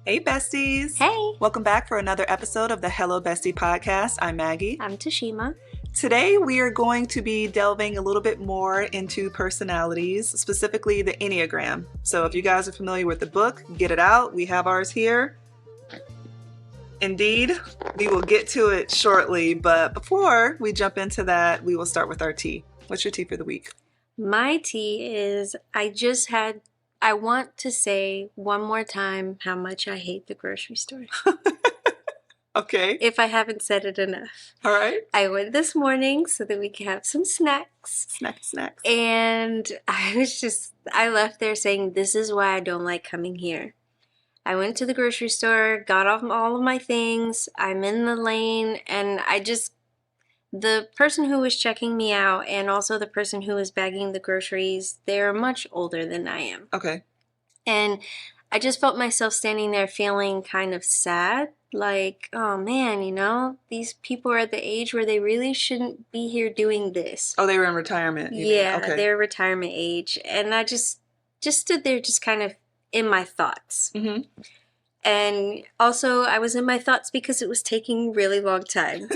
Hey, besties. Hey. Welcome back for another episode of the Hello Bestie podcast. I'm Maggie. I'm Tashima. Today, we are going to be delving a little bit more into personalities, specifically the Enneagram. So if you guys are familiar with the book, get it out. We have ours here. Indeed, we will get to it shortly. But before we jump into that, we will start with our tea. What's your tea for the week? My tea is I want to say one more time how much I hate the grocery store. Okay. If I haven't said it enough. All right. I went this morning so that we could have some snacks. Snacks. And I left there saying, this is why I don't like coming here. I went to the grocery store, got off all of my things. I'm in the lane, and the person who was checking me out and also the person who was bagging the groceries, they're much older than I am. Okay. And I just felt myself standing there feeling kind of sad. Like, oh man, these people are at the age where they really shouldn't be here doing this. Oh, they were in retirement. Yeah, okay. They're retirement age. And I just stood there just kind of in my thoughts. Mm-hmm. And also I was in my thoughts because it was taking a really long time.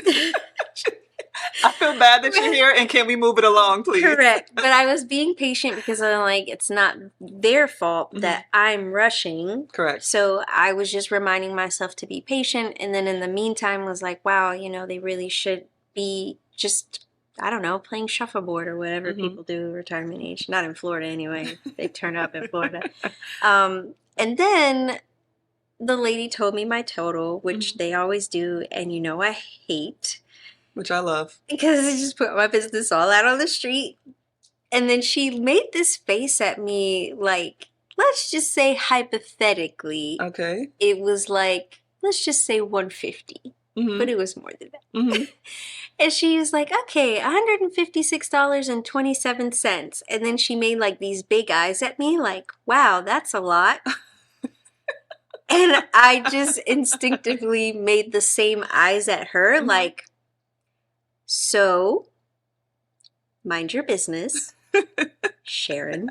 I feel bad that you're here, and can we move it along, please? Correct. But I was being patient because I'm like, it's not their fault that I'm rushing. Correct. So I was just reminding myself to be patient. And then in the meantime was like, wow, they really should be just, I don't know, playing shuffleboard or whatever people do at retirement age. Not in Florida anyway. They turn up in Florida. And then the lady told me my total, which they always do. And I hate. Which I love. Because I just put my business all out on the street. And then she made this face at me like, let's just say hypothetically. Okay. It was like, let's just say 150. But it was more than that. And she was like, okay, $156.27. And then she made like these big eyes at me like, wow, that's a lot. And I just instinctively made the same eyes at her like, so, mind your business, Sharon.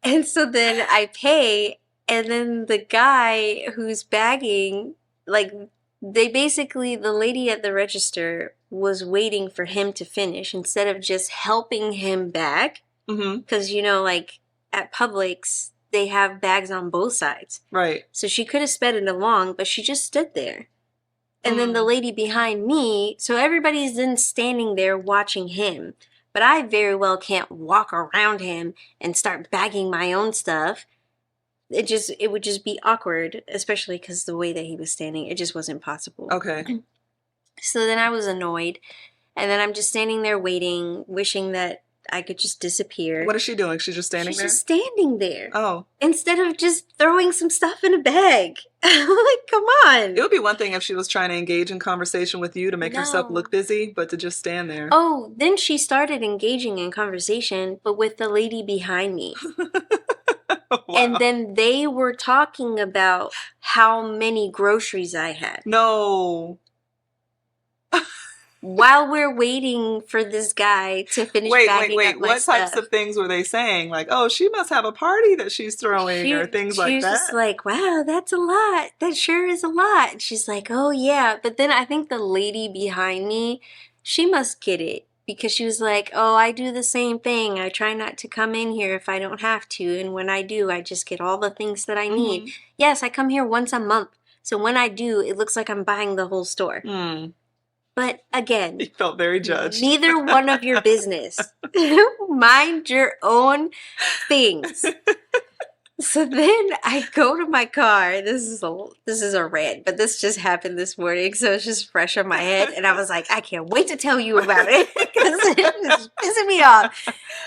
And so then I pay, and then the guy who's bagging, like, the lady at the register was waiting for him to finish instead of just helping him bag. Because, like, at Publix, they have bags on both sides. Right. So she could have sped it along, but she just stood there. And then the lady behind me, so everybody's then standing there watching him. But I very well can't walk around him and start bagging my own stuff. It would just be awkward, especially because the way that he was standing, it just wasn't possible. Okay. So then I was annoyed. And then I'm just standing there waiting, wishing that I could just disappear. What is she doing? She's just standing there? She's just standing there. Oh. Instead of just throwing some stuff in a bag. Like, come on. It would be one thing if she was trying to engage in conversation with you to make herself look busy, but to just stand there. Oh, then she started engaging in conversation, but with the lady behind me. Wow. And then they were talking about how many groceries I had. No. While we're waiting for this guy to finish bagging up my What stuff. types of things were they saying? Like, oh, she must have a party that she's throwing or things like that? She was just like, wow, that's a lot. That sure is a lot. And she's like, oh, yeah. But then I think the lady behind me, she must get it. Because she was like, oh, I do the same thing. I try not to come in here if I don't have to. And when I do, I just get all the things that I need. Yes, I come here once a month. So when I do, it looks like I'm buying the whole store. But again, you felt very judged. Neither one of your business. Mind your own things. So then I go to my car. This is a rant, but this just happened this morning, so it's just fresh on my head. And I was like, I can't wait to tell you about it because it's pissing me off.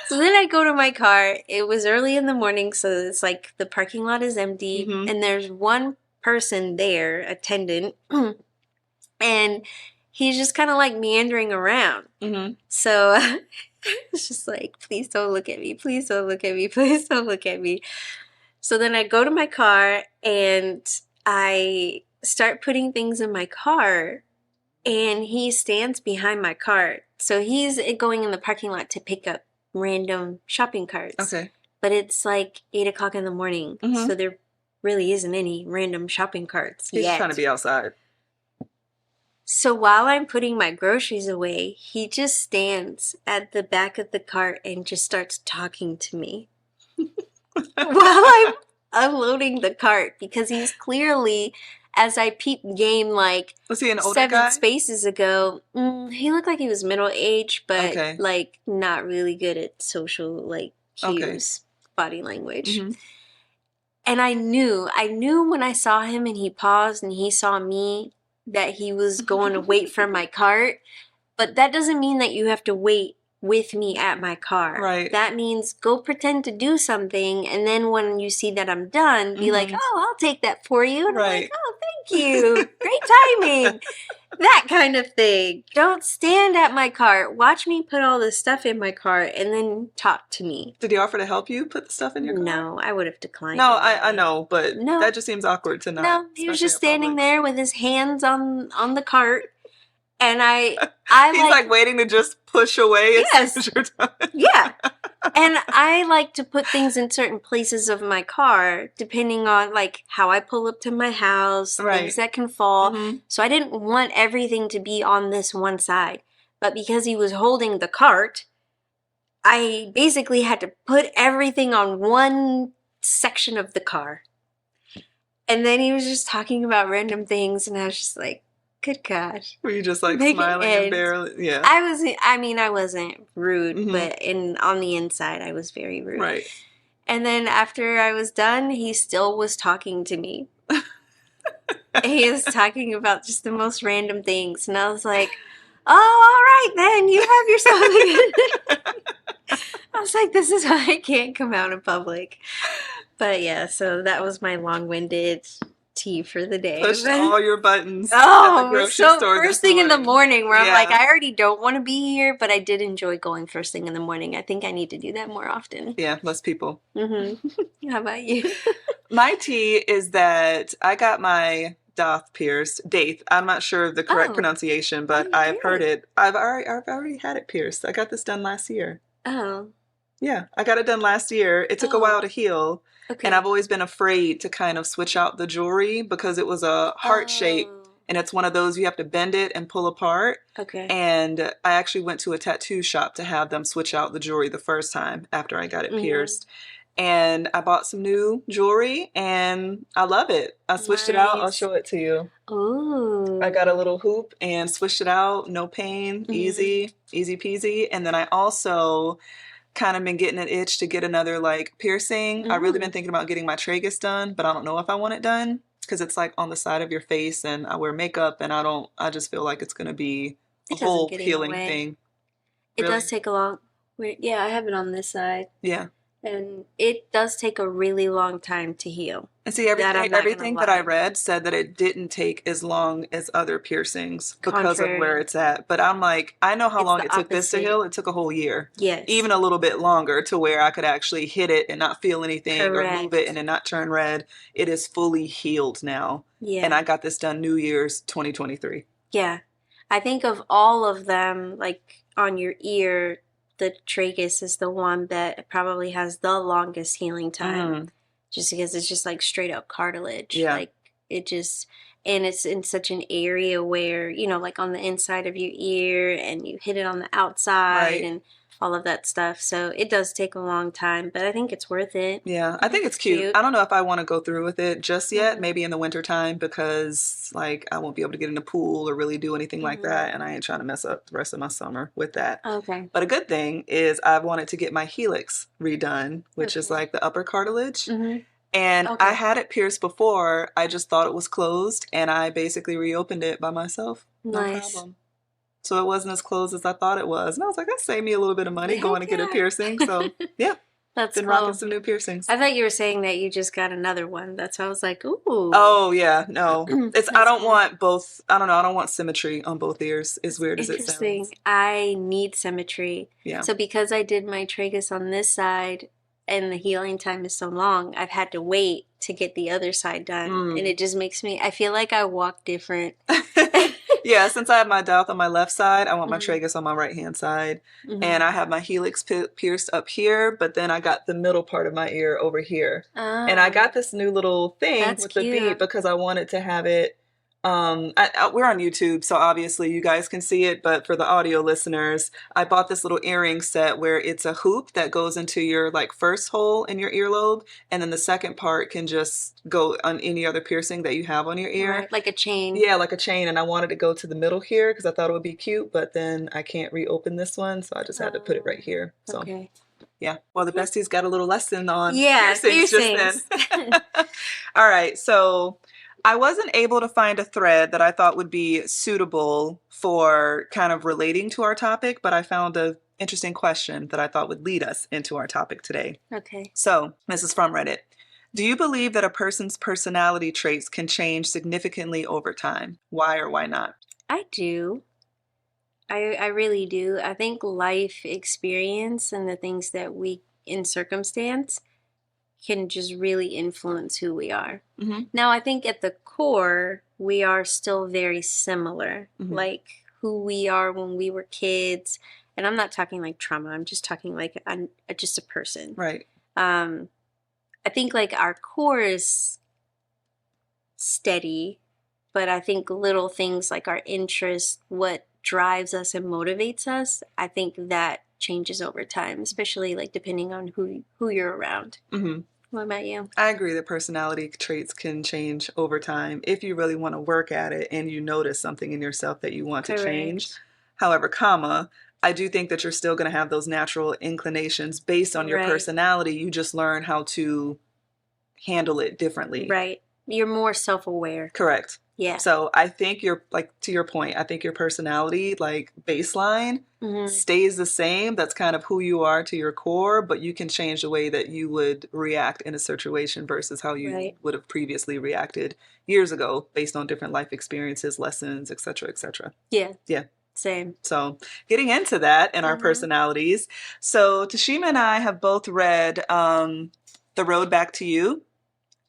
So then I go to my car. It was early in the morning, so it's like the parking lot is empty, and there's one person there, attendant, and he's just kind of like meandering around. So it's just like, please don't look at me. Please don't look at me. Please don't look at me. So then I go to my car and I start putting things in my car, and he stands behind my cart. So he's going in the parking lot to pick up random shopping carts. Okay. But it's like 8 o'clock in the morning. So they're really isn't any random shopping carts He's just yet. trying to be outside. So while I'm putting my groceries away, he just stands at the back of the cart and just starts talking to me while I'm unloading the cart, because he's clearly, as I peeped game like Was he an older 7 guy? spaces ago, he looked like he was middle aged, but Okay. like not really good at social like cues, Okay. body language. Mhm. And I knew when I saw him and he paused and he saw me that he was going to wait for my cart. But that doesn't mean that you have to wait with me at my car. Right. That means go pretend to do something, and then when you see that I'm done, be like, oh, I'll take that for you. And I'm like, oh, thank you. Great timing. That kind of thing. Don't stand at my cart. Watch me put all this stuff in my cart and then talk to me. Did he offer to help you put the stuff in your car? No, I would have declined. No, I know, but No. that just seems awkward to not. No, he was just especially in standing public. there with his hands on the cart. And I He's like waiting to just push away as soon as you're done. Yeah. And I like to put things in certain places of my car, depending on like how I pull up to my house, things that can fall. Mm-hmm. So I didn't want everything to be on this one side. But because he was holding the cart, I basically had to put everything on one section of the car. And then he was just talking about random things, and I was just like, good gosh. Were you just like Make smiling it and barely? Yeah. I wasn't rude, but on the inside, I was very rude. Right. And then after I was done, he still was talking to me. He was talking about just the most random things. And I was like, oh, all right then, you have yourself. I was like, this is why I can't come out in public. But yeah, so that was my long-winded tea for the day. Pushed all your buttons. Oh, at the grocery so store first thing in the morning where I'm like, Yeah. I already don't want to be here, but I did enjoy going first thing in the morning. I think I need to do that more often. Yeah, less people. Mm-hmm. How about you? My tea is that I got my Dath pierced. Dath. I'm not sure of the correct pronunciation, but I've heard it. I've already had it pierced. I got this done last year. Oh. Yeah, I got it done last year. It took a while to heal. Okay. And I've always been afraid to kind of switch out the jewelry because it was a heart shape. And it's one of those you have to bend it and pull apart. Okay. And I actually went to a tattoo shop to have them switch out the jewelry the first time after I got it pierced. And I bought some new jewelry and I love it. I switched it out. I'll show it to you. Ooh. I got a little hoop and switched it out. No pain. Easy peasy. And then I also kind of been getting an itch to get another like piercing. I've really been thinking about getting my tragus done, but I don't know if I want it done because it's like on the side of your face and I wear makeup and I just feel like it's going to be a whole healing thing. It does take a long, yeah, I have it on this side. Yeah. And it does take a really long time to heal. And see, everything that I read said that it didn't take as long as other piercings because of where it's at. But I'm like, I know how long it took this to heal. It took a whole year. Yes. Even a little bit longer to where I could actually hit it and not feel anything or move it and it not turn red. It is fully healed now. Yeah. And I got this done New Year's 2023. Yeah. I think of all of them, like on your ear, the tragus is the one that probably has the longest healing time. Just because it's just like straight up cartilage. Yeah. Like it just, and it's in such an area where, you know, like on the inside of your ear and you hit it on the outside and all of that stuff. So it does take a long time, but I think it's worth it. Yeah, I think it's cute. I don't know if I want to go through with it just yet, maybe in the winter time because like I won't be able to get in the pool or really do anything like that. And I ain't trying to mess up the rest of my summer with that. Okay. But a good thing is I wanted to get my helix redone, which is like the upper cartilage. And I had it pierced before. I just thought it was closed and I basically reopened it by myself. No problem. So it wasn't as closed as I thought it was. And I was like, that saved me a little bit of money going to get a piercing. So yeah. That's been rocking some new piercings. I thought you were saying that you just got another one. That's why I was like, ooh. Oh yeah, no. It's I don't want both. I don't know. I don't want symmetry on both ears. As weird as it sounds. Interesting. I need symmetry. Yeah. So because I did my tragus on this side and the healing time is so long, I've had to wait to get the other side done. And it just makes me, I feel like I walk different. Yeah, since I have my dowth on my left side, I want my Mhm. tragus on my right hand side. Mhm. And I have my helix pierced up here, but then I got the middle part of my ear over here. And I got this new little thing That's with the bead cute. because I wanted to have it. We're on YouTube, so obviously you guys can see it, but for the audio listeners, I bought this little earring set where it's a hoop that goes into your like first hole in your earlobe, and then the second part can just go on any other piercing that you have on your ear. Right, like a chain. Yeah, like a chain, and I wanted to go to the middle here because I thought it would be cute, but then I can't reopen this one, so I just had to put it right here. So Okay. yeah, well, the besties got a little lesson on Yeah, piercings just then. All right, so I wasn't able to find a thread that I thought would be suitable for kind of relating to our topic, but I found an interesting question that I thought would lead us into our topic today. Okay. So this is from Reddit. Do you believe that a person's personality traits can change significantly over time? Why or why not? I do. I really do. I think life experience and the things that we in circumstance can just really influence who we are. Mm-hmm. Now, I think at the core, we are still very similar, Mhm. like who we are when we were kids. And I'm not talking like trauma, I'm just talking like just a person. Right. I think like our core is steady, but I think little things like our interest, what drives us and motivates us, I think that changes over time, especially like depending on who you're around. Mm-hmm. What about you? I agree that personality traits can change over time if you really want to work at it and you notice something in yourself that you want to change. However, I do think that you're still going to have those natural inclinations based on your Right. personality. You just learn how to handle it differently. Right. You're more self-aware. Correct. Yeah. So I think you're like, to your point, I think your personality, like baseline, Mhm. stays the same. That's kind of who you are to your core, but you can change the way that you would react in a situation versus how you Right. would have previously reacted years ago based on different life experiences, lessons, et cetera, et cetera. Yeah. Yeah. Same. So getting into that and our personalities. So Tashima and I have both read The Road Back to You.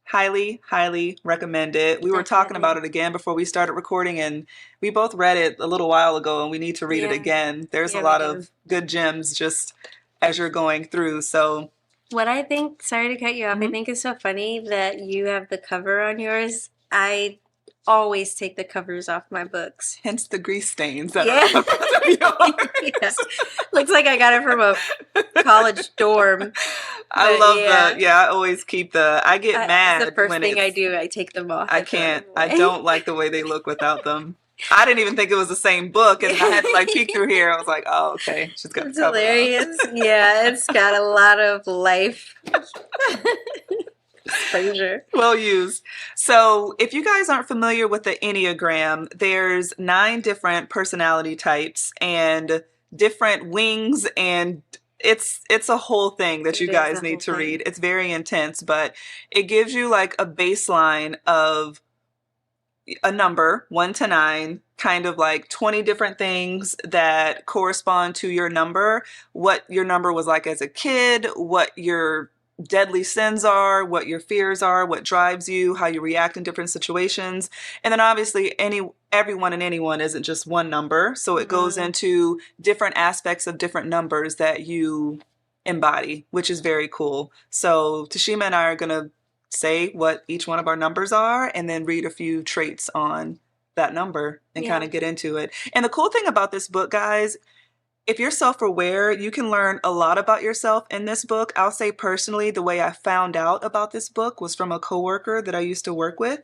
Highly, highly recommend it. We were talking about it again before we started recording, and we both read it a little while ago, and we need to read it again. There's a lot of good gems just as you're going through. So what I think, sorry to cut you off, I think it's so funny that you have the cover on yours. I always take the covers off my books. Hence the grease stains that are on the front of yours. Yeah. Looks like I got it from a college dorm. I love that. Yeah, I always keep I get mad. The first thing I do, I take them off. I can't. I don't like the way they look without them. I didn't even think it was the same book, and I had to like peek through here. I was like, "Oh, okay, she's got." It's hilarious. Yeah, it's got a lot of life exposure. Well used. So, if you guys aren't familiar with the Enneagram, there's 9 different personality types and different wings, and it's a whole thing that you guys need to read. It's very intense, but it gives you like a baseline of a number 1 to 9, kind of like 20 different things that correspond to your number, what your number was like as a kid, what your deadly sins are, what your fears are, what drives you, how you react in different situations. And then obviously everyone and anyone isn't just one number. So it goes into different aspects of different numbers that you embody, which is very cool. So Tashima and I are going to say what each one of our numbers are and then read a few traits on that number and kind of get into it. And the cool thing about this book, guys, if you're self-aware, you can learn a lot about yourself in this book. I'll say personally, the way I found out about this book was from a coworker that I used to work with.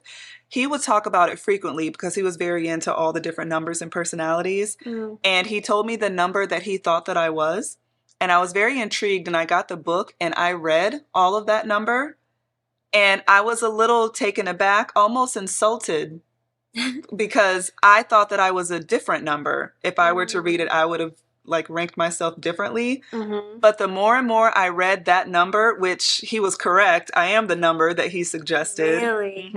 He would talk about it frequently because he was very into all the different numbers and personalities. And he told me the number that he thought that I was. And I was very intrigued, and I got the book and I read all of that number. And I was a little taken aback, almost insulted, because I thought that I was a different number. If I were to read it, I would have like ranked myself differently. But the more and more I read that number, which he was correct, I am the number that he suggested. Really?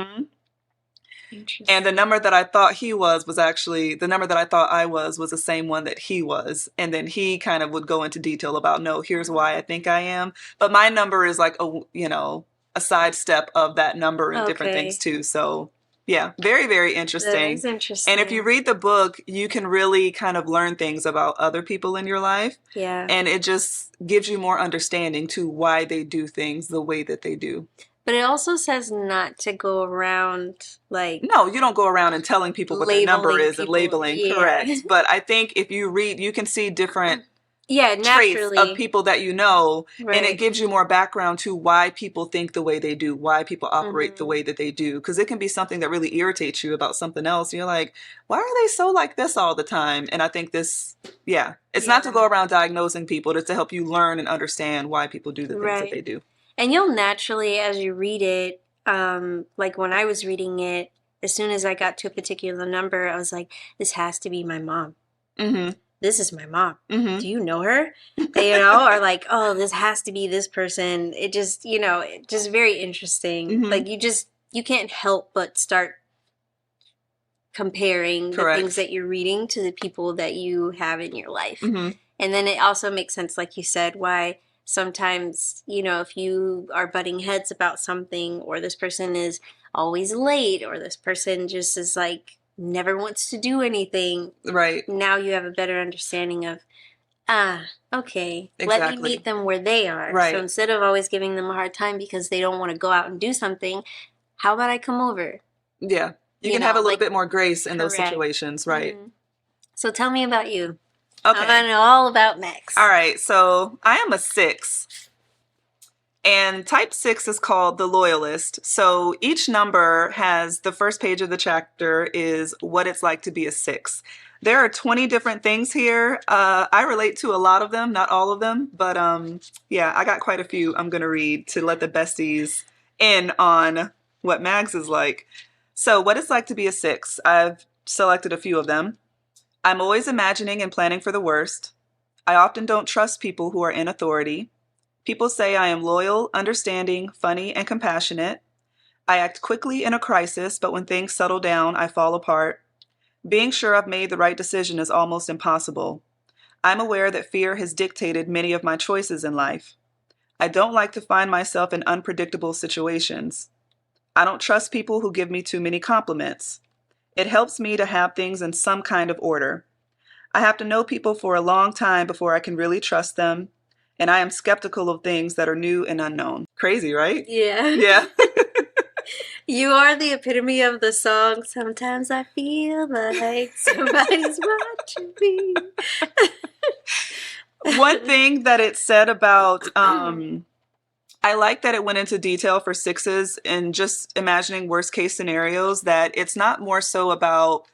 And the number that I thought he was actually the number that I thought I was the same one that he was. And then he kind of would go into detail about, no, here's why I think I am. But my number is like a sidestep of that number and different things too. So Yeah, very, very That interesting. is interesting. And if you read the book, you can really kind of learn things about other people in your life. Yeah. And it just gives you more understanding to why they do things the way that they do. But it also says not to go around like No, you don't go around and telling people what their number labeling is and people. labeling, Yeah. correct. But I think if you read, you can see different Yeah, traits naturally. of people that you know, and it Right. gives you more background to why people think the way they do, why people operate the Mhm. way that they do. Because it can be something that really irritates you about something else. You're like, why are they so like this all the time? And I think this, yeah, it's not to Yeah. go around diagnosing people, it's to help you learn and understand why people do the things that Right. they do. And you'll naturally, as you read it, like when I was reading it, as soon as I got to a particular number, I was like, this has to be my mom. Mm-hmm. This is my mom. Mm-hmm. Do you know her? You know, or like, oh, this has to be this person. It just, you know, it just very interesting. Mhm. Like you can't help but start comparing the Correct. things that you're reading to the people that you have in your life. Mm-hmm. And then it also makes sense, like you said, why sometimes, you know, if you are butting heads about something, or this person is always late, or this person just is like never wants to do anything, Right. now you have a better understanding of, okay, let me Exactly. meet them where they are. Right. So instead of always giving them a hard time because they don't want to go out and do something, how about I come over? Yeah. You You can know, have a little like- bit more grace in those Correct. situations, right? Mhm. So tell me about you. I want to Okay. know all about Max. All right. So I am a 6. And type 6 is called the loyalist. So each number has the first page of the chapter is what it's like to be a 6. There are 20 different things here. I relate to a lot of them, not all of them, but yeah, I got quite a few I'm going to read to let the besties in on what Mags is like. So what it's like to be a 6. I've selected a few of them. I'm always imagining and planning for the worst. I often don't trust people who are in authority. People say I am loyal, understanding, funny, and compassionate. I act quickly in a crisis, but when things settle down, I fall apart. Being sure I've made the right decision is almost impossible. I'm aware that fear has dictated many of my choices in life. I don't like to find myself in unpredictable situations. I don't trust people who give me too many compliments. It helps me to have things in some kind of order. I have to know people for a long time before I can really trust them. And I am skeptical of things that are new and unknown. Crazy, right? Yeah. Yeah. You are the epitome of the song, Sometimes I Feel Like Somebody's Watching Me. One thing that it said about, I like that it went into detail for 6s and just imagining worst case scenarios, that it's not more so about,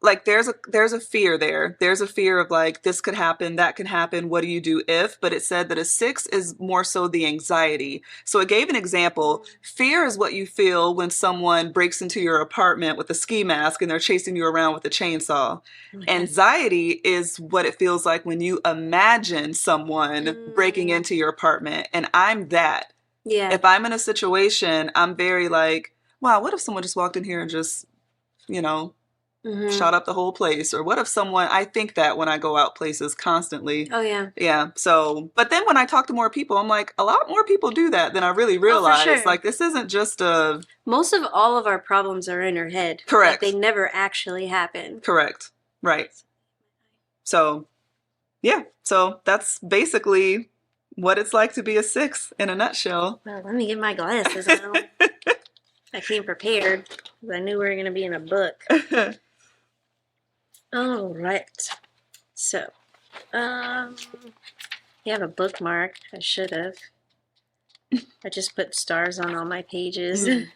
like, there's a fear there. There's a fear of like, this could happen, that could happen. What do you do if? But it said that a 6 is more so the anxiety. So it gave an example. Fear is what you feel when someone breaks into your apartment with a ski mask and they're chasing you around with a chainsaw. Okay. Anxiety is what it feels like when you imagine someone breaking into your apartment. And I'm that. Yeah. If I'm in a situation, I'm very like, wow, what if someone just walked in here and just, you know, shot up the whole place? Or what if someone, I think that when I go out places constantly. Oh, yeah. Yeah. So, but then when I talk to more people, I'm like, a lot more people do that than I really realize. sure. Like, this isn't just a... Most of all of our problems are in our head. Correct. Like, they never actually happen. Correct. Right. So, yeah. So that's basically what it's like to be a 6 in a nutshell. Well, let me get my glasses on. I came prepared because I knew we were going to be in a book. All right. So, you have a bookmark. I should have. I just put stars on all my pages. It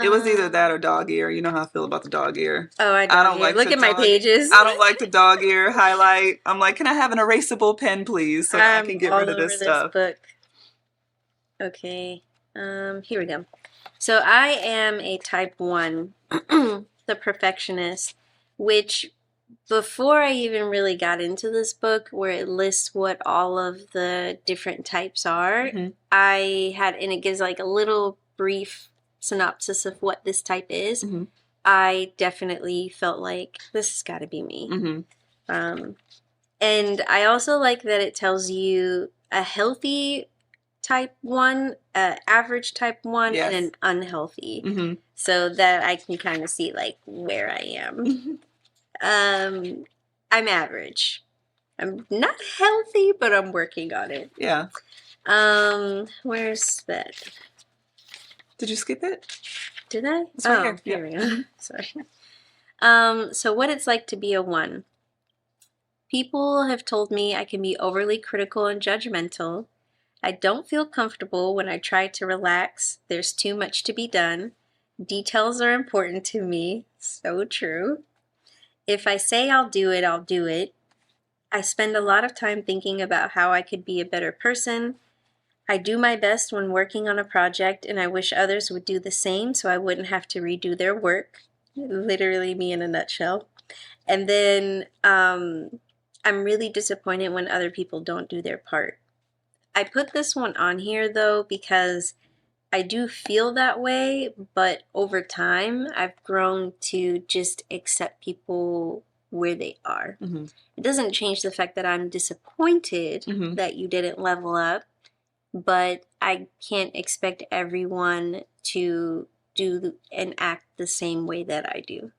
was either that or dog ear. You know how I feel about the dog ear. Oh, I don't like Look the at my dog- pages. I don't like the dog ear highlight. I'm like, can I have an erasable pen, please, so I can get rid of this stuff? Book. Okay. Here we go. So I am a type 1, the perfectionist, which before I even really got into this book where it lists what all of the different types are, I had, and it gives like a little brief synopsis of what this type is. I definitely felt like this has got to be me. And I also like that it tells you a healthy type 1, average type 1, Yes. and an unhealthy. Mm-hmm. So that I can kind of see like where I am. I'm average. I'm not healthy, but I'm working on it. Yeah. Where's that? Did you skip it? Did I? It's right Oh, here. here we go. Sorry. So what it's like to be a 1. People have told me I can be overly critical and judgmental. I don't feel comfortable when I try to relax. There's too much to be done. Details are important to me. So true. If I say I'll do it, I'll do it. I spend a lot of time thinking about how I could be a better person. I do my best when working on a project, and I wish others would do the same so I wouldn't have to redo their work. Literally me in a nutshell. And then I'm really disappointed when other people don't do their part. I put this one on here though because I do feel that way, but over time I've grown to just accept people where they are. Mm-hmm. It doesn't change the fact that I'm disappointed Mm-hmm. that you didn't level up, but I can't expect everyone to do and act the same way that I do.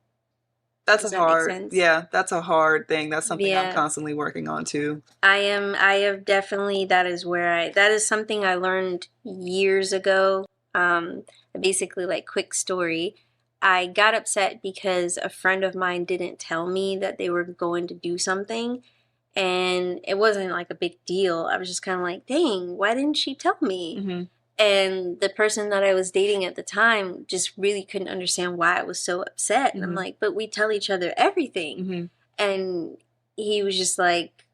That's Does a that make hard, sense? yeah, that's a hard thing. That's something I'm Yeah. constantly working on too. I have definitely, that is something I learned years ago. Basically, like, quick story. I got upset because a friend of mine didn't tell me that they were going to do something, and it wasn't like a big deal. I was just kind of like, dang, why didn't she tell me? Mm-hmm. And the person that I was dating at the time just really couldn't understand why I was so upset. And I'm Mhm. like, but we tell each other everything. Mm-hmm. And he was just like,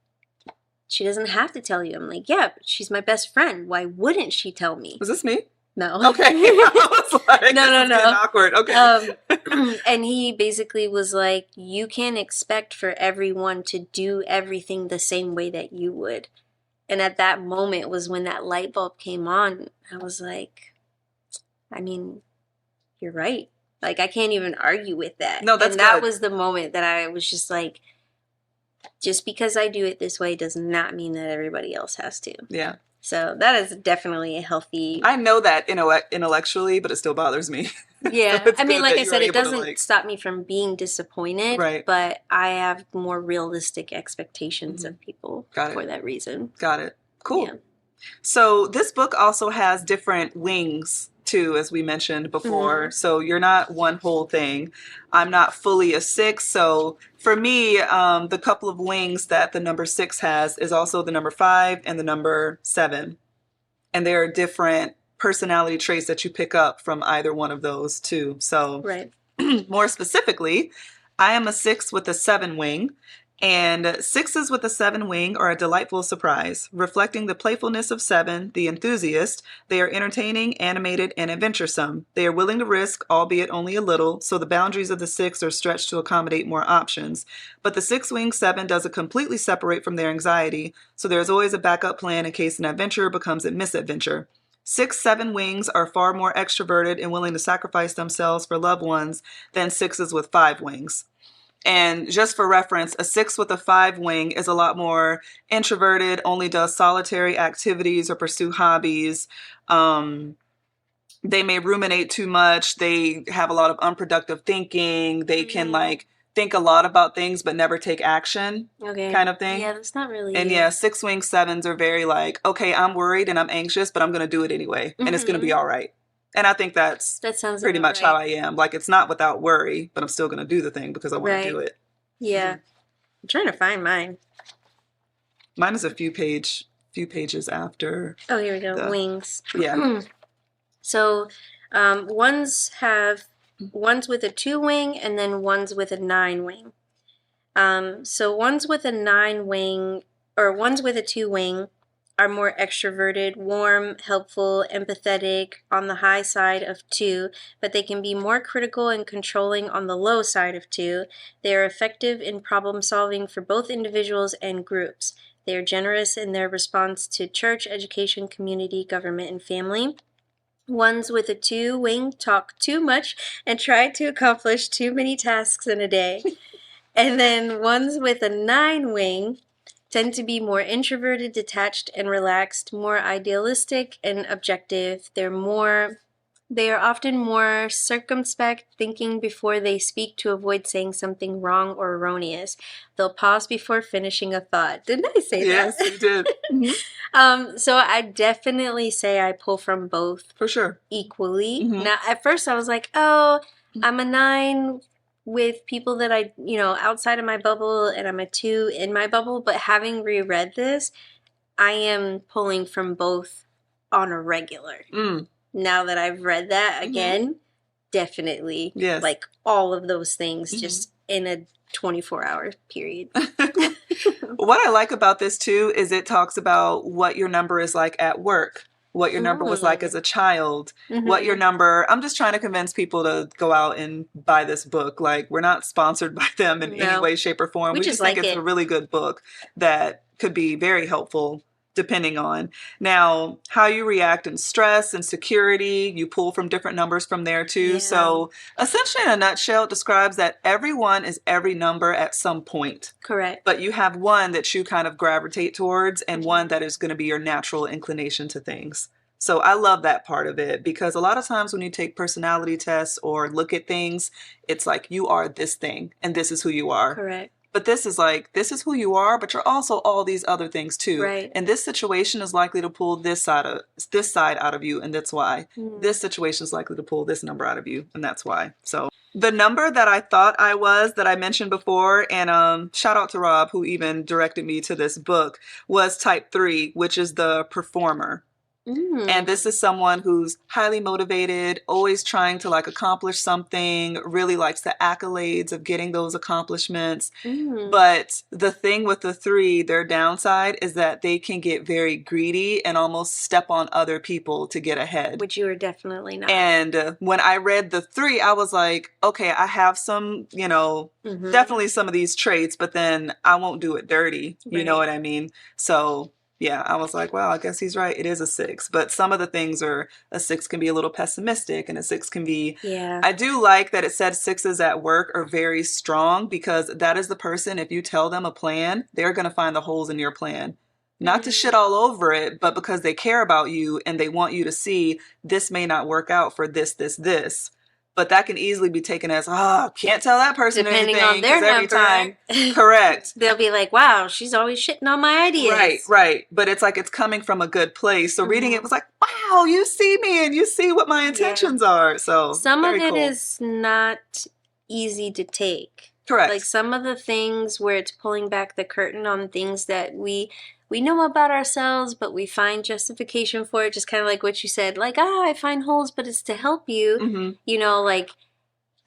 she doesn't have to tell you. I'm like, yeah, but she's my best friend. Why wouldn't she tell me? Was this me? No. Okay. I was like, No, this is no. getting awkward. Okay. And he basically was like, you can't expect for everyone to do everything the same way that you would. And at that moment was when that light bulb came on. I was like, I mean, you're right. Like, I can't even argue with that. No, that's And that good. was the moment that I was just like, just because I do it this way does not mean that everybody else has to. Yeah. So that is definitely a healthy. I know that intellectually, but it still bothers me. Yeah. So it's I mean, good like that I you said, were it able to, doesn't like- stop me from being disappointed, Right. but I have more realistic expectations Mhm. of people Got it. for that reason. Got it. Cool. Yeah. So this book also has different wings too, as we mentioned before. Mhm. So you're not one whole thing. I'm not fully a 6. So for me, the couple of wings that the number 6 has is also the number 5 and the number 7. And there are different personality traits that you pick up from either one of those too. So Right. more specifically, I am a 6 with a 7 wing. And 6s with a 7 wing are a delightful surprise. Reflecting the playfulness of 7, the enthusiast, they are entertaining, animated, and adventuresome. They are willing to risk, albeit only a little, so the boundaries of the 6 are stretched to accommodate more options. But the 6-wing 7 doesn't completely separate from their anxiety, so there's always a backup plan in case an adventure becomes a misadventure. 6-7 wings are far more extroverted and willing to sacrifice themselves for loved ones than 6s with 5 wings. And just for reference, a 6 with a 5 wing is a lot more introverted, only does solitary activities or pursue hobbies. They may ruminate too much. They have a lot of unproductive thinking. They can like think a lot about things but never take action, Okay. kind of thing. Yeah, that's not really. And yeah, 6-wing 7s are very like, okay, I'm worried and I'm anxious, but I'm going to do it anyway. And it's going to be all right. And I think that sounds pretty much how I am. Like, it's not without worry, but I'm still going to do the thing because I want to do it. Yeah. I'm trying to find mine. Mine is a few pages after. Oh, here we go. Wings. Yeah. So, ones with a 2 wing and then ones with a 9 wing. So ones with a 9 wing or ones with a 2 wing are more extroverted, warm, helpful, empathetic on the high side of 2, but they can be more critical and controlling on the low side of 2. They are effective in problem solving for both individuals and groups. They are generous in their response to church, education, community, government, and family. Ones with a 2 wing talk too much and try to accomplish too many tasks in a day. And then ones with a 9 wing tend to be more introverted, detached, and relaxed, more idealistic and objective. They are often more circumspect, thinking before they speak to avoid saying something wrong or erroneous. They'll pause before finishing a thought. Didn't I say Yes, that? you did. So I definitely say I pull from both For sure. equally. Mhm. Now, at first I was like, oh, I'm a 9 with people that I, outside of my bubble, and I'm a 2 in my bubble. But having reread this, I am pulling from both on a regular. Now that I've read that again, definitely, Yes. like all of those things just in a 24-hour period. What I like about this too is it talks about what your number is like at work, what your number was like as a child, what your number. I'm just trying to convince people to go out and buy this book. Like, we're not sponsored by them in any way, shape, or form. We just think it's a really good book that could be very helpful depending on. Now, how you react in stress and security, you pull from different numbers from there too. So essentially, in a nutshell, it describes that everyone is every number at some point. Correct. But you have one that you kind of gravitate towards and one that is going to be your natural inclination to things. So I love that part of it, because a lot of times when you take personality tests or look at things, it's like you are this thing and this is who you are. Correct. But this is like, this is who you are, but you're also all these other things too. Right. And this situation is likely to pull this side out of you, and that's why. This situation is likely to pull this number out of you, and that's why. So the number that I thought I was, that I mentioned before, and shout out to Rob, who even directed me to this book, was type 3, which is the performer. And this is someone who's highly motivated, always trying to like accomplish something, really likes the accolades of getting those accomplishments. But the thing with the 3, their downside is that they can get very greedy and almost step on other people to get ahead. Which you are definitely not. And when I read the 3, I was like, okay, I have some, definitely some of these traits, but then I won't do it dirty. You know what I mean? So yeah, I was like, well, I guess he's right. It is a 6. But some of the things are, a 6 can be a little pessimistic, and a 6 can be, I do like that it said 6s at work are very strong, because that is the person, if you tell them a plan, they're going to find the holes in your plan. Not to shit all over it, but because they care about you and they want you to see this may not work out for this. But that can easily be taken as, can't tell that person depending anything, on their every number. time. Correct. They'll be like, wow, she's always shitting on my ideas. Right. But it's like, it's coming from a good place. So reading it was like, wow, you see me and you see what my intentions are. So some of it is not easy to take. Correct. Like some of the things where it's pulling back the curtain on things that we know about ourselves, but we find justification for it, just kind of like what you said, like, I find holes, but it's to help you. Like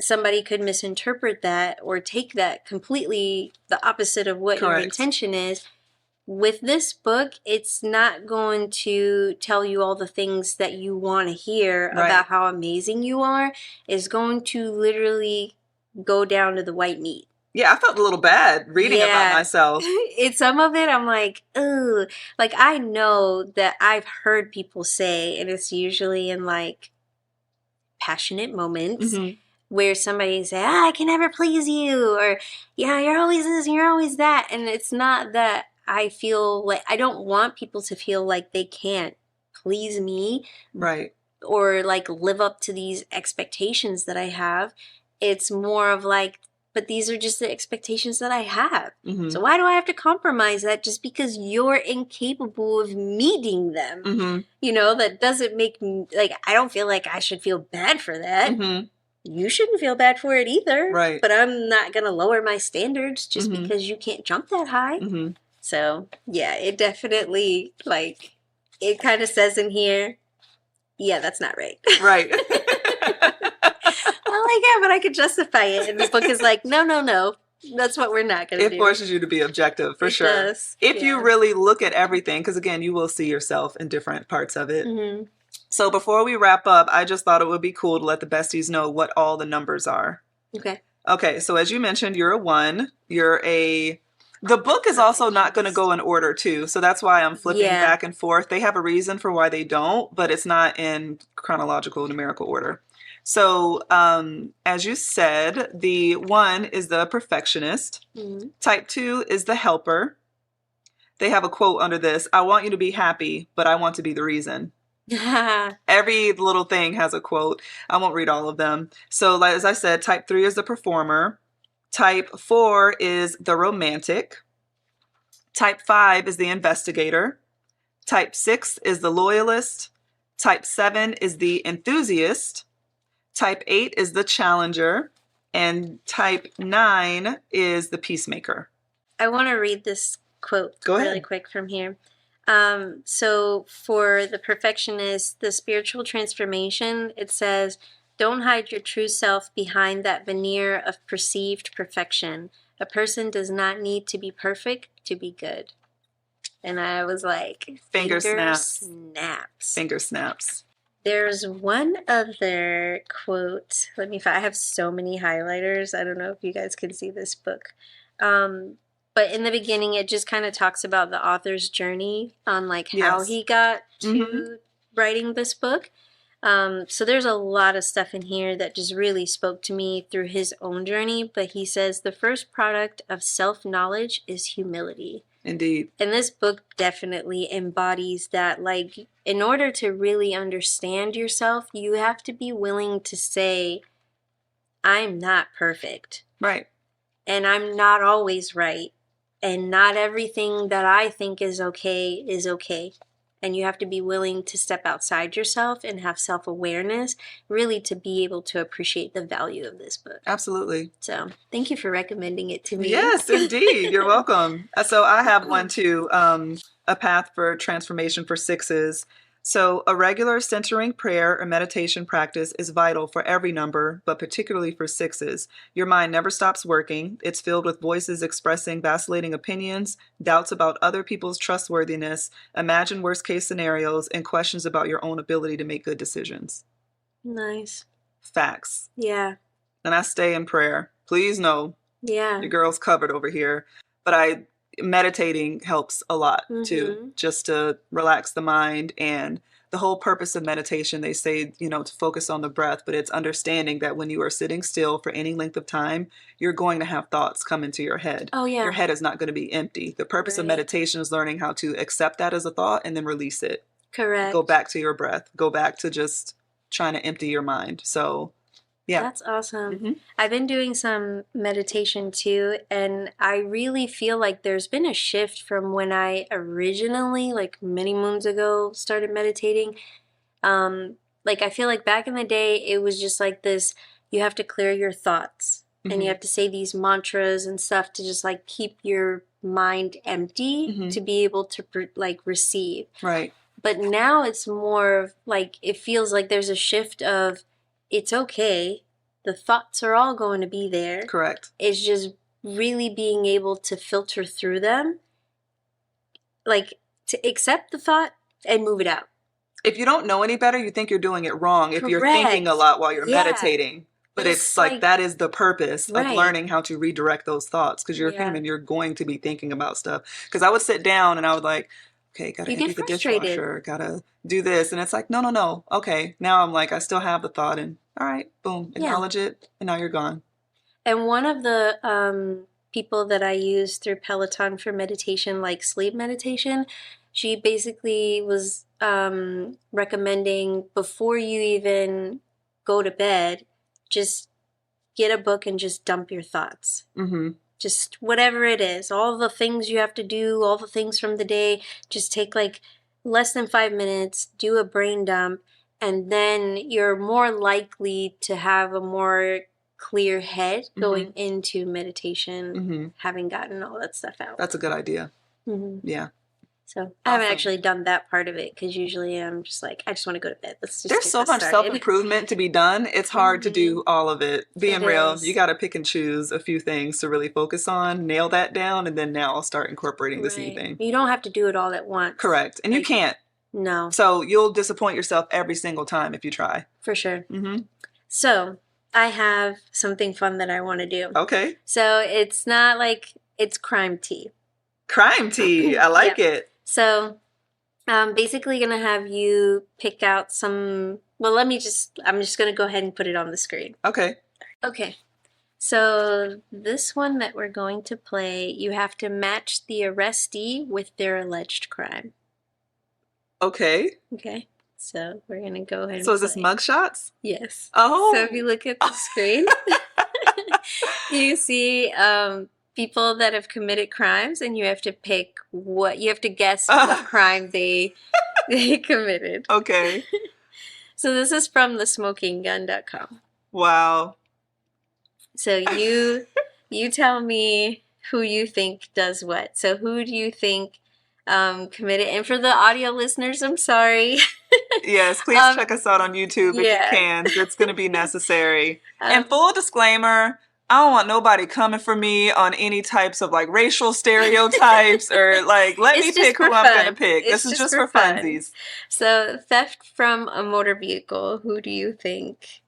somebody could misinterpret that or take that completely the opposite of what your intention is. With this book, it's not going to tell you all the things that you want to hear about how amazing you are. It's going to literally go down to the white meat. Yeah, I felt a little bad reading about myself. Some of it, I'm like, ooh. Like, I know that I've heard people say, and it's usually in, like, passionate moments, where somebody say, I can never please you, or, you're always this, you're always that. And it's not that I feel like, I don't want people to feel like they can't please me. Right. Or, like, live up to these expectations that I have. It's more of, like, but these are just the expectations that I have. So why do I have to compromise that just because you're incapable of meeting them? That doesn't make me, like, I don't feel like I should feel bad for that. You shouldn't feel bad for it either. Right. But I'm not going to lower my standards just because you can't jump that high. So, yeah, it definitely, like, it kind of says in here, yeah, that's not right. Right. I'm like, yeah, but I could justify it. And this book is like, no. That's what we're not going to do. It forces you to be objective, for sure. Does. If you really look at everything, because again, you will see yourself in different parts of it. So before we wrap up, I just thought it would be cool to let the besties know what all the numbers are. Okay, so as you mentioned, you're a 1. The book is also not going to go in order too, so that's why I'm flipping back and forth. They have a reason for why they don't, but it's not in chronological numerical order. So as you said, the 1 is the perfectionist. Type 2 is the helper. They have a quote under this. I want you to be happy, but I want to be the reason. Every little thing has a quote. I won't read all of them. So, like, as I said, type 3 is the performer. Type 4 is the romantic. Type 5 is the investigator. Type 6 is the loyalist. Type 7 is the enthusiast. Type 8 is the challenger. And type 9 is the peacemaker. I want to read this quote really quick from here. So for the perfectionist, the spiritual transformation, it says, don't hide your true self behind that veneer of perceived perfection. A person does not need to be perfect to be good. And I was like, finger snaps. Finger snaps. There's one other quote. Let me find. I have so many highlighters. I don't know if you guys can see this book. But in the beginning, it just kind of talks about the author's journey on like how he got to writing this book. So there's a lot of stuff in here that just really spoke to me through his own journey. But he says the first product of self-knowledge is humility. Indeed. And this book definitely embodies that. Like, in order to really understand yourself, you have to be willing to say, I'm not perfect. Right. And I'm not always right. And not everything that I think is okay is okay. And you have to be willing to step outside yourself and have self-awareness, really, to be able to appreciate the value of this book. Absolutely. So thank you for recommending it to me. Yes, indeed. You're welcome. So I have one too, A Path for Transformation for Sixes. So a regular centering prayer or meditation practice is vital for every number, but particularly for sixes. Your mind never stops working. It's filled with voices expressing vacillating opinions, doubts about other people's trustworthiness, imagined worst-case scenarios, and questions about your own ability to make good decisions. Nice. Facts. Yeah. And I stay in prayer. Please know. Yeah. Your girl's covered over here. But meditating helps a lot too, just to relax the mind. And the whole purpose of meditation, they say, to focus on the breath, but it's understanding that when you are sitting still for any length of time, you're going to have thoughts come into your head. Oh, yeah. Your head is not going to be empty. The purpose of meditation is learning how to accept that as a thought and then release it. Correct. Go back to your breath. Go back to just trying to empty your mind. So yeah. That's awesome. I've been doing some meditation too, and I really feel like there's been a shift from when I originally, like many moons ago, started meditating. Like I feel like back in the day, it was just like this, you have to clear your thoughts and you have to say these mantras and stuff to just like keep your mind empty to be able to receive. Right. But now it's more of like, it feels like there's a shift of, it's okay. The thoughts are all going to be there. Correct. It's just really being able to filter through them, like to accept the thought and move it out. If you don't know any better, you think you're doing it wrong if you're thinking a lot while you're meditating. But it's like that is the purpose of learning how to redirect those thoughts, because you're human. You're going to be thinking about stuff. Because I would sit down and I would like, okay, gotta empty the dishwasher, gotta do this. And it's like, no. Okay, now I'm like, I still have the thought, and all right, boom, acknowledge it, and now you're gone. And one of the people that I use through Peloton for meditation, like sleep meditation, she basically was recommending before you even go to bed, just get a book and just dump your thoughts. Just whatever it is, all the things you have to do, all the things from the day, just take like less than 5 minutes, do a brain dump, and then you're more likely to have a more clear head going into meditation, having gotten all that stuff out. That's a good idea. Yeah. So I haven't actually done that part of it, because usually I'm just like, I just want to go to bed. Let's just There's so much self-improvement to be done. It's hard to do all of it. Being real, you got to pick and choose a few things to really focus on, nail that down, and then now I'll start incorporating this evening. You don't have to do it all at once. Correct. And you can't. No. So you'll disappoint yourself every single time if you try. For sure. So I have something fun that I want to do. Okay. So it's not like, it's crime tea. Crime tea. I like it. So I'm basically going to have you pick out some, well, I'm just going to go ahead and put it on the screen. Okay. Okay. So this one that we're going to play, you have to match the arrestee with their alleged crime. Okay. Okay. So we're going to go ahead and So is this play. mugshots? Yes. Oh. So if you look at the screen, you see people that have committed crimes, and you have to pick you have to guess what crime they committed. Okay. So this is from thesmokinggun.com. Wow. So you tell me who you think does what. So who do you think committed? And for the audio listeners, I'm sorry. Yes, please check us out on YouTube if you can. It's going to be necessary. And full disclaimer, I don't want nobody coming for me on any types of like racial stereotypes or like let me pick who I'm going to pick. This is just for funsies. So theft from a motor vehicle. Who do you think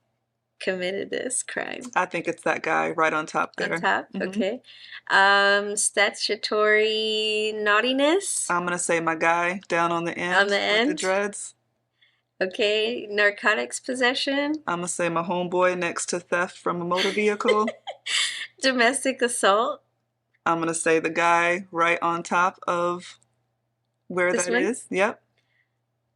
committed this crime? I think it's that guy right on top there. On top? Mm-hmm. Okay. Statutory naughtiness. I'm going to say my guy down on the end. On the end? With the dreads. Okay. Narcotics possession. I'm going to say my homeboy next to theft from a motor vehicle. Domestic assault. I'm going to say the guy right on top of where this one is. Yep.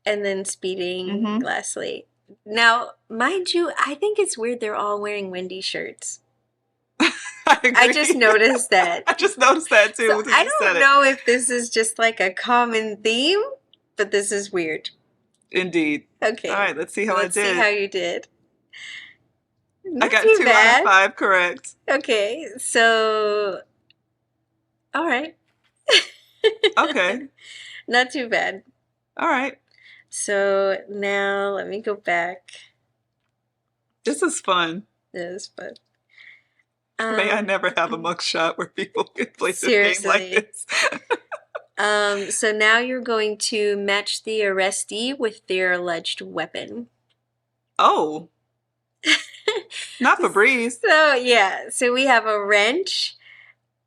And then speeding, glass slate. Now, mind you, I think it's weird they're all wearing Wendy shirts. I just noticed that. I just noticed that too. So I don't know if this is just like a common theme, but this is weird. Indeed. Okay. All right, let's see how I did. Let's see how you did. I got 2 out of 5 correct. Okay, so... All right. Okay. Not too bad. All right. So now let me go back. This is fun. It is fun. May I never have a mugshot where people can play this game like this. So now you're going to match the arrestee with their alleged weapon. Oh. Not Febreze. So yeah, so we have a wrench,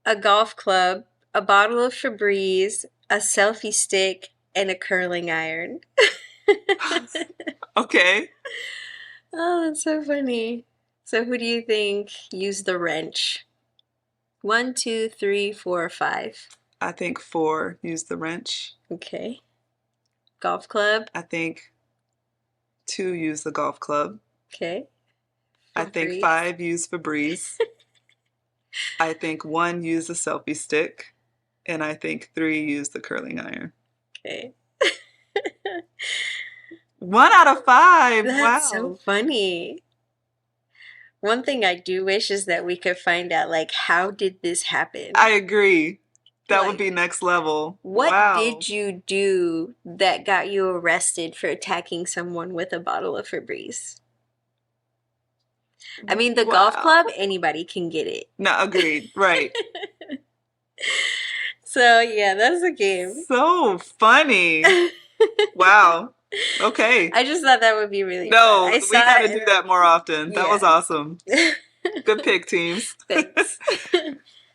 a golf club, a bottle of Febreze, a selfie stick, and a curling iron. Okay. Oh, that's so funny. So who do you think used the wrench? 1, 2, 3, 4, 5. I think 4 used the wrench. Okay. Golf club? I think 2 used the golf club. Okay. I think 5 used Febreze. I think 1 used the selfie stick. And I think 3 used the curling iron. Okay. 1 out of 5. That's so funny. One thing I do wish is that we could find out, like, how did this happen? I agree. That would be next level. What did you do that got you arrested for attacking someone with a bottle of Febreze? I mean, the golf club, anybody can get it. No, agreed. Right. So, yeah, that's the game. So funny. Wow. Okay. I just thought that would be really fun. We got to do that more often. That was awesome. Good pick, teams. Thanks.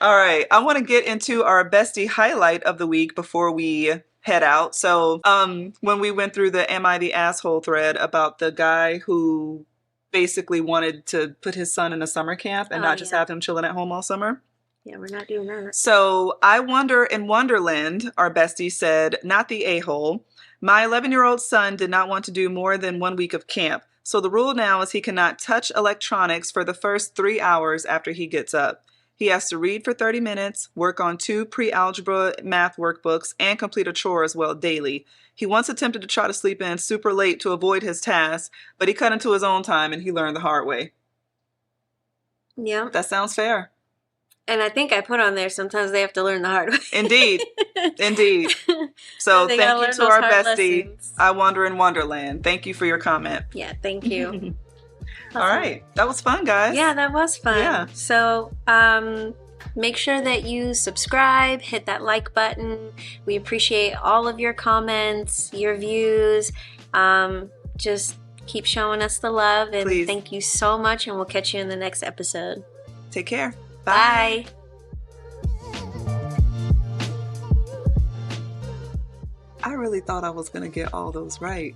All right. I want to get into our bestie highlight of the week before we head out. So when we went through the Am I the Asshole thread about the guy who basically wanted to put his son in a summer camp and not just have him chilling at home all summer. Yeah, we're not doing that. So I Wonder in Wonderland, our bestie said, not the a-hole. My 11-year-old son did not want to do more than 1 week of camp. So the rule now is he cannot touch electronics for the first 3 hours after he gets up. He has to read for 30 minutes, work on 2 pre-algebra math workbooks, and complete a chore as well daily. He once attempted to try to sleep in super late to avoid his task, but he cut into his own time and he learned the hard way. Yeah. That sounds fair. And I think I put on there, sometimes they have to learn the hard way. Indeed. Indeed. So thank you to our bestie, lessons. I Wonder in Wonderland. Thank you for your comment. Yeah, thank you. All right. That was fun, guys. Yeah, that was fun. Yeah. So make sure that you subscribe, hit that like button. We appreciate all of your comments, your views. Just keep showing us the love. And Please. Thank you so much. And we'll catch you in the next episode. Take care. Bye. I really thought I was going to get all those right.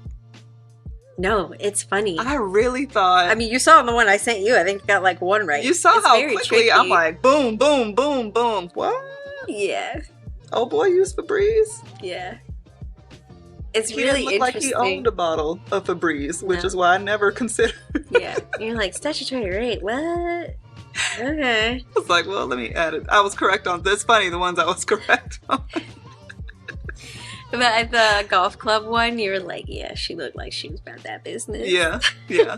No, it's funny. I really thought. I mean, you saw the one I sent you. I think you got like one right. You saw it's how very quickly I'm tricky. like, boom, boom, boom, boom. What? Yeah, Oh boy, used Febreze. yeah. It's He really didn't look like interesting. he owned a bottle of Febreze, which No. is why I never considered. Yeah, you're like statutory rate. What? Okay. I was like, well, let me add it. I was correct on this. Funny, the ones I was correct on. But at the golf club one, you were like, yeah, she looked like she was about that business. Yeah, yeah.